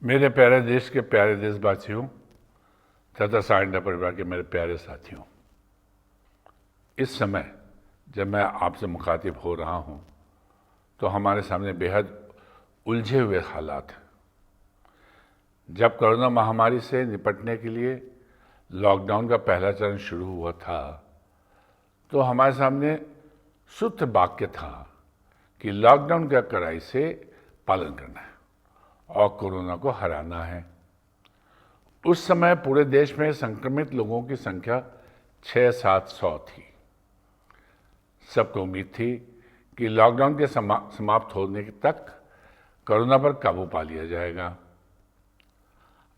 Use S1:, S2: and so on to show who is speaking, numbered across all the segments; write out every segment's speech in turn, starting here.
S1: मेरे प्यारे देश के प्यारे देशवासियों तथा साइंडा परिवार के मेरे प्यारे साथियों, इस समय जब मैं आपसे मुखातिब हो रहा हूं तो हमारे सामने बेहद उलझे हुए हालात हैं। जब कोरोना महामारी से निपटने के लिए लॉकडाउन का पहला चरण शुरू हुआ था तो हमारे सामने सूत्र वाक्य था कि लॉकडाउन का कड़ाई से पालन करना है और कोरोना को हराना है। उस समय पूरे देश में संक्रमित लोगों की संख्या 600-700 थी। सबको उम्मीद थी कि लॉकडाउन के समाप्त होने तक कोरोना पर काबू पा लिया जाएगा।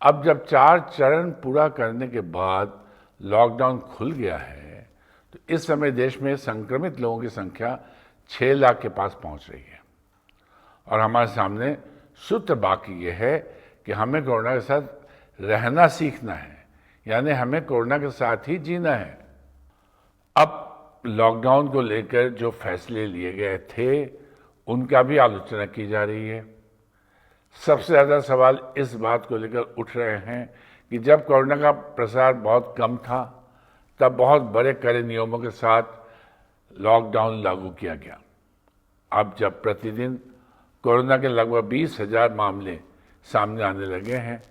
S1: अब जब 4 चरण पूरा करने के बाद लॉकडाउन खुल गया है तो इस समय देश में संक्रमित लोगों की संख्या 6 लाख के पास पहुंच रही है और हमारे सामने सूत्र बाकी ये है कि हमें कोरोना के साथ रहना सीखना है, यानी हमें कोरोना के साथ ही जीना है। अब लॉकडाउन को लेकर जो फैसले लिए गए थे उनका भी आलोचना की जा रही है। सबसे ज़्यादा सवाल इस बात को लेकर उठ रहे हैं कि जब कोरोना का प्रसार बहुत कम था तब बहुत बड़े कड़े नियमों के साथ लॉकडाउन लागू किया गया। अब जब प्रतिदिन कोरोना के लगभग 20,000 मामले सामने आने लगे हैं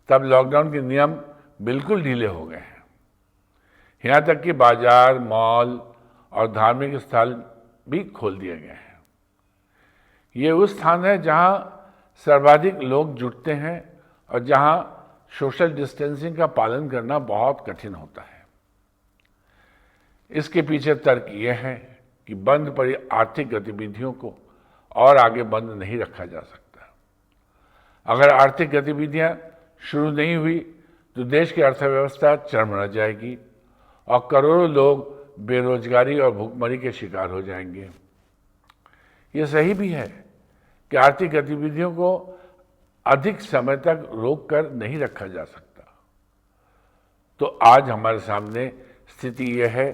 S1: तब लॉकडाउन के नियम बिल्कुल ढीले हो गए हैं। यहाँ तक कि बाजार, मॉल और धार्मिक स्थल भी खोल दिए गए हैं। ये उस स्थान है जहाँ सर्वाधिक लोग जुटते हैं और जहाँ सोशल डिस्टेंसिंग का पालन करना बहुत कठिन होता है। इसके पीछे तर्क यह है कि बंद पड़ी आर्थिक गतिविधियों को और आगे बंद नहीं रखा जा सकता। अगर आर्थिक गतिविधियां शुरू नहीं हुई तो देश की अर्थव्यवस्था चरमरा जाएगी और करोड़ों लोग बेरोजगारी और भूखमरी के शिकार हो जाएंगे। ये सही भी है कि आर्थिक गतिविधियों को अधिक समय तक रोक कर नहीं रखा जा सकता। तो आज हमारे सामने स्थिति यह है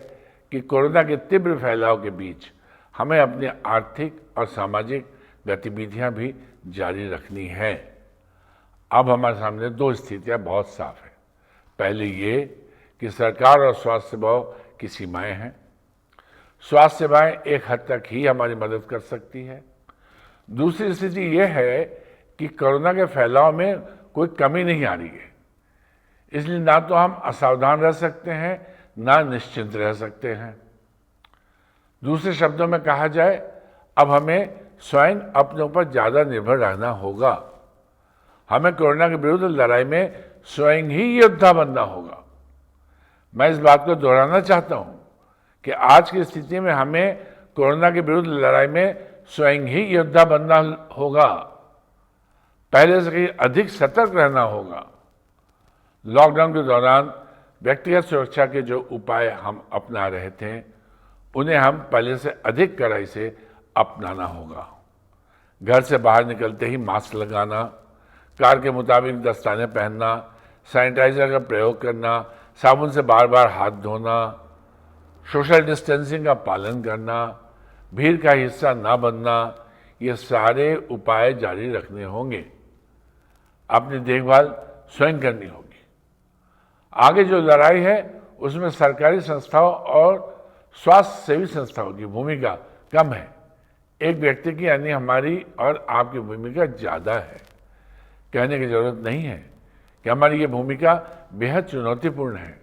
S1: कि कोरोना के तीव्र फैलाव के बीच हमें अपनी आर्थिक और सामाजिक गतिविधियां भी जारी रखनी है। अब हमारे सामने 2 स्थितियां बहुत साफ है। पहले ये कि सरकार और स्वास्थ्य सेवाओं की सीमाएं हैं। स्वास्थ्य सेवाएं एक हद तक ही हमारी मदद कर सकती है। दूसरी स्थिति यह है कि कोरोना के फैलाव में कोई कमी नहीं आ रही है, इसलिए ना तो हम असावधान रह सकते हैं ना निश्चिंत रह सकते हैं। दूसरे शब्दों में कहा जाए, अब हमें स्वयं अपने ऊपर ज्यादा निर्भर रहना होगा। हमें कोरोना के विरुद्ध लड़ाई में स्वयं ही योद्धा बनना होगा। मैं इस बात को दोहराना चाहता हूं कि आज की स्थिति में हमें कोरोना के विरुद्ध लड़ाई में स्वयं ही योद्धा बनना होगा। पहले से कहीं अधिक सतर्क रहना होगा। लॉकडाउन के दौरान व्यक्तिगत सुरक्षा के जो उपाय हम अपना रहे थे उन्हें हम पहले से अधिक कड़ाई से अपनाना होगा। घर से बाहर निकलते ही मास्क लगाना, कार के मुताबिक दस्ताने पहनना, सैनिटाइजर का प्रयोग करना, साबुन से बार बार हाथ धोना, सोशल डिस्टेंसिंग का पालन करना, भीड़ का हिस्सा ना बनना, ये सारे उपाय जारी रखने होंगे। अपनी देखभाल स्वयं करनी होगी। आगे जो लड़ाई है उसमें सरकारी संस्थाओं और स्वास्थ्य सेवी संस्थाओं की भूमिका कम है। एक व्यक्ति की यानी हमारी और आपकी भूमिका ज्यादा है। कहने की जरूरत नहीं है कि हमारी ये भूमिका बेहद चुनौतीपूर्ण है।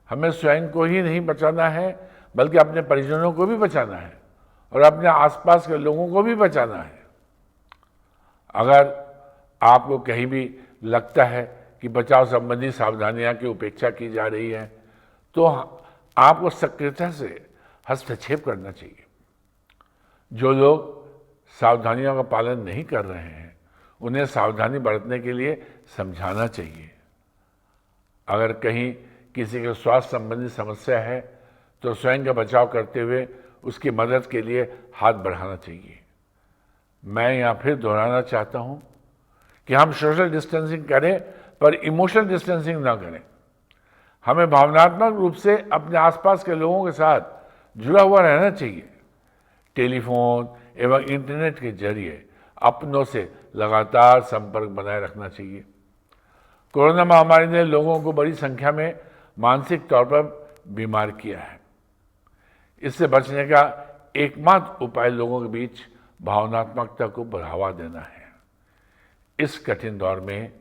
S1: हमें स्वयं को ही नहीं बचाना है बल्कि अपने परिजनों को भी बचाना है और अपने आसपास के लोगों को भी बचाना है। अगर आपको कहीं भी लगता है कि बचाव संबंधी सावधानियां की उपेक्षा की जा रही है तो आपको सक्रियता से हस्तक्षेप करना चाहिए। जो लोग सावधानियों का पालन नहीं कर रहे हैं उन्हें सावधानी बरतने के लिए समझाना चाहिए। अगर कहीं किसी के स्वास्थ्य संबंधी समस्या है तो स्वयं का बचाव करते हुए उसकी मदद के लिए हाथ बढ़ाना चाहिए। मैं यहाँ फिर दोहराना चाहता हूँ कि हम सोशल डिस्टेंसिंग करें पर इमोशनल डिस्टेंसिंग ना करें। हमें भावनात्मक रूप से अपने आसपास के लोगों के साथ जुड़ा हुआ रहना चाहिए। टेलीफोन एवं इंटरनेट के जरिए अपनों से लगातार संपर्क बनाए रखना चाहिए। कोरोना महामारी ने लोगों को बड़ी संख्या में मानसिक तौर पर बीमार किया है। इससे बचने का एकमात्र उपाय लोगों के बीच भावनात्मकता को बढ़ावा देना है। इस कठिन दौर में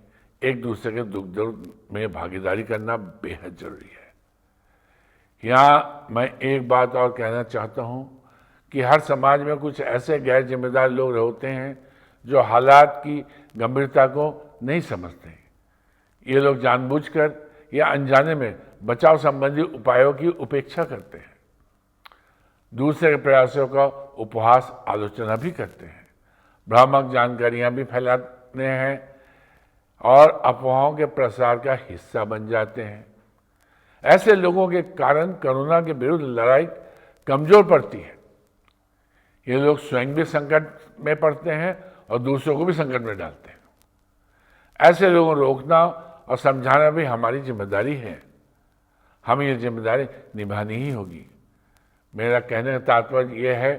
S1: एक दूसरे के दुख दर्द में भागीदारी करना बेहद जरूरी है। यहाँ मैं एक बात और कहना चाहता हूँ कि हर समाज में कुछ ऐसे गैर जिम्मेदार लोग होते हैं जो हालात की गंभीरता को नहीं समझते। ये लोग जानबूझकर या अनजाने में बचाव संबंधी उपायों की उपेक्षा करते हैं, दूसरे के प्रयासों का उपहास आलोचना भी करते हैं, भ्रामक जानकारियां भी फैलाते हैं और अफवाहों के प्रसार का हिस्सा बन जाते हैं। ऐसे लोगों के कारण कोरोना के विरुद्ध लड़ाई कमजोर पड़ती है। ये लोग स्वयं भी संकट में पड़ते हैं और दूसरों को भी संकट में डालते हैं। ऐसे लोगों को रोकना और समझाना भी हमारी जिम्मेदारी है। हमें ये जिम्मेदारी निभानी ही होगी। मेरा कहने का तात्पर्य यह है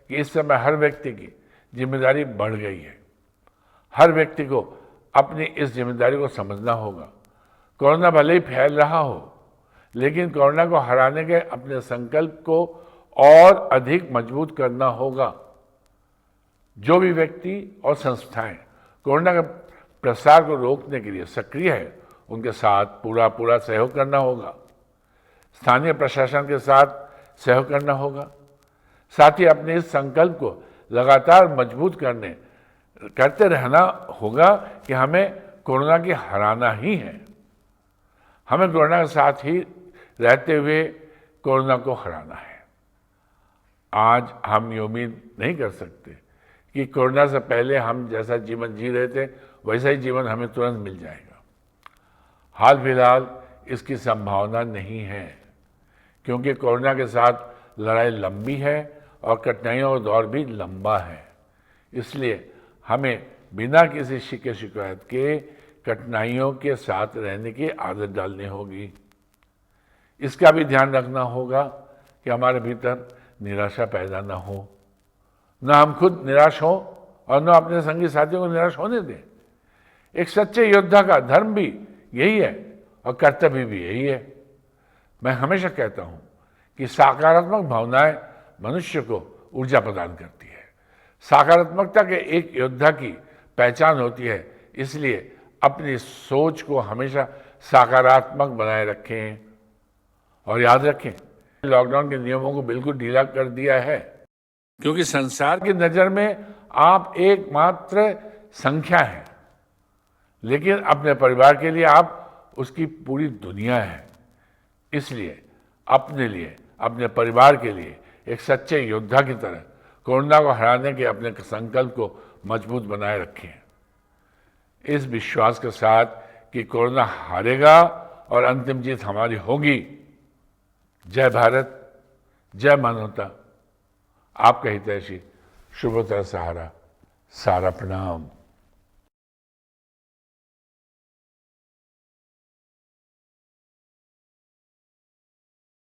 S1: कि इस समय हर व्यक्ति की जिम्मेदारी बढ़ गई है। हर व्यक्ति को अपनी इस जिम्मेदारी को समझना होगा। कोरोना भले ही फैल रहा हो, लेकिन कोरोना को हराने के अपने संकल्प को और अधिक मजबूत करना होगा। जो भी व्यक्ति और संस्थाएं कोरोना के प्रसार को रोकने के लिए सक्रिय है, उनके साथ पूरा सहयोग करना होगा। स्थानीय प्रशासन के साथ सहयोग करना होगा। साथ ही अपने इस संकल्प को लगातार मजबूत करते रहना होगा कि हमें कोरोना की हराना ही है। हमें कोरोना के साथ ही रहते हुए कोरोना को हराना है। आज हम ये उम्मीद नहीं कर सकते कि कोरोना से पहले हम जैसा जीवन जी रहे थे वैसा ही जीवन हमें तुरंत मिल जाएगा। हाल फिलहाल इसकी संभावना नहीं है, क्योंकि कोरोना के साथ लड़ाई लंबी है और कठिनाइयों का दौर भी लंबा है। इसलिए हमें बिना किसी शिकायत के कठिनाइयों के साथ रहने की आदत डालनी होगी। इसका भी ध्यान रखना होगा कि हमारे भीतर निराशा पैदा न हो, न हम खुद निराश हों और न अपने संगी साथियों को निराश होने दें। एक सच्चे योद्धा का धर्म भी यही है और कर्तव्य भी यही है। मैं हमेशा कहता हूं कि सकारात्मक भावनाएं मनुष्य को ऊर्जा प्रदान करती है। सकारात्मकता के एक योद्धा की पहचान होती है। इसलिए अपनी सोच को हमेशा सकारात्मक बनाए रखें और याद रखें, लॉकडाउन के नियमों को बिल्कुल ढीला कर दिया है, क्योंकि संसार की नजर में आप एकमात्र संख्या हैं, लेकिन अपने परिवार के लिए आप उसकी पूरी दुनिया है। इसलिए अपने लिए, अपने परिवार के लिए एक सच्चे योद्धा की तरह कोरोना को हराने के अपने संकल्प को मजबूत बनाए रखें, इस विश्वास के साथ कि कोरोना हारेगा और अंतिम जीत हमारी होगी। जय भारत, जय मानवता। आपका हितैषी शुभोत्तर सहारा। सारा प्रणाम।